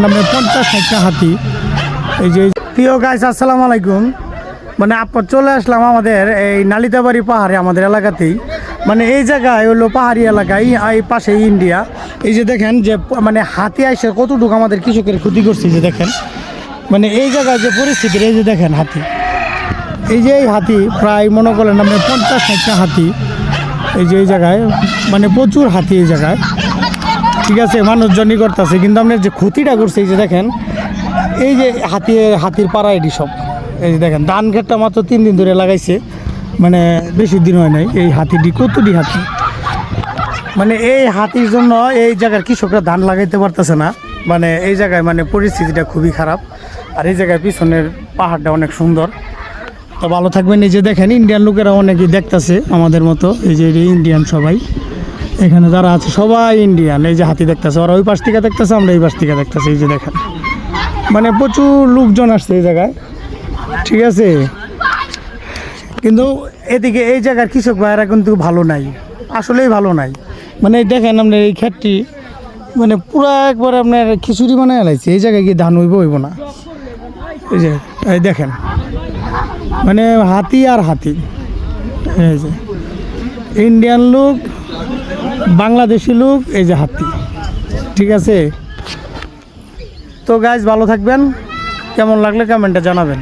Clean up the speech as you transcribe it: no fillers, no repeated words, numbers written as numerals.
মানে 50-60টা হাতি। এই যে প্রিয় গাইস, আসসালামু আলাইকুম। মানে আপনার চলে আসলাম আমাদের এই নালিতাবাড়ি পাহাড়ে, আমাদের এলাকাতেই। মানে এই জায়গায় হলো পাহাড়ি এলাকায়, এই পাশে ইন্ডিয়া। এই যে দেখেন যে মানে হাতি আইসে কতটুকু আমাদের কৃষকের ক্ষতি করছে। যে দেখেন মানে এই জায়গায় যে পরিস্থিতি, এই যে দেখেন হাতি, এই যে এই হাতি প্রায় মনে করেন আপনার 50-60টা হাতি। এই যে এই জায়গায় মানে প্রচুর হাতি এই জায়গায়, ঠিক আছে। মানুষজনই করতেছে, কিন্তু আপনার যে ক্ষতিটা করছে এই যে দেখেন, এই যে হাতির পাড়া এটি সব। এই যে দেখেন ধান ক্ষেতটা মাত্র 3 দিন ধরে লাগাইছে, মানে বেশি দিন হয় নাই। এই হাতিটি কতটি হাতি, মানে এই হাতির জন্য এই জায়গার কৃষকরা ধান লাগাইতে পারতেছে না। মানে এই জায়গায় মানে পরিস্থিতিটা খুবই খারাপ। আর এই জায়গায় পিছনের পাহাড়টা অনেক সুন্দর। তো ভালো থাকবেন। এই যে দেখেন ইন্ডিয়ান লোকেরা অনেকেই দেখতেছে আমাদের মতো। এই যে ইন্ডিয়ান সবাই এখানে যারা আছে সবাই ইন্ডিয়ান। এই যে হাতি দেখতেছে, ওরা ওই পাশ থেকে দেখতেছে, আমরা এই পাশ থেকে দেখতেছি। এই যে দেখেন মানে প্রচুর লোকজন আসছে এই জায়গায়, ঠিক আছে। কিন্তু এদিকে এই জায়গার কৃষক ভাইয়েরা কিন্তু ভালো নাই, আসলেই ভালো নাই। মানে দেখেন আপনার এই ক্ষেতটি মানে পুরা একবার আপনার খিচুড়ি বানায় লাইছে। এই জায়গায় কি ধান হইব না। এই যে এই দেখেন মানে হাতি আর হাতি। এই যে ইন্ডিয়ান লোক, বাংলাদেশি লোক, এই যে হাতি, ঠিক আছে। তো গাইজ ভালো থাকবেন, কেমন লাগলে কমেন্টে জানাবেন।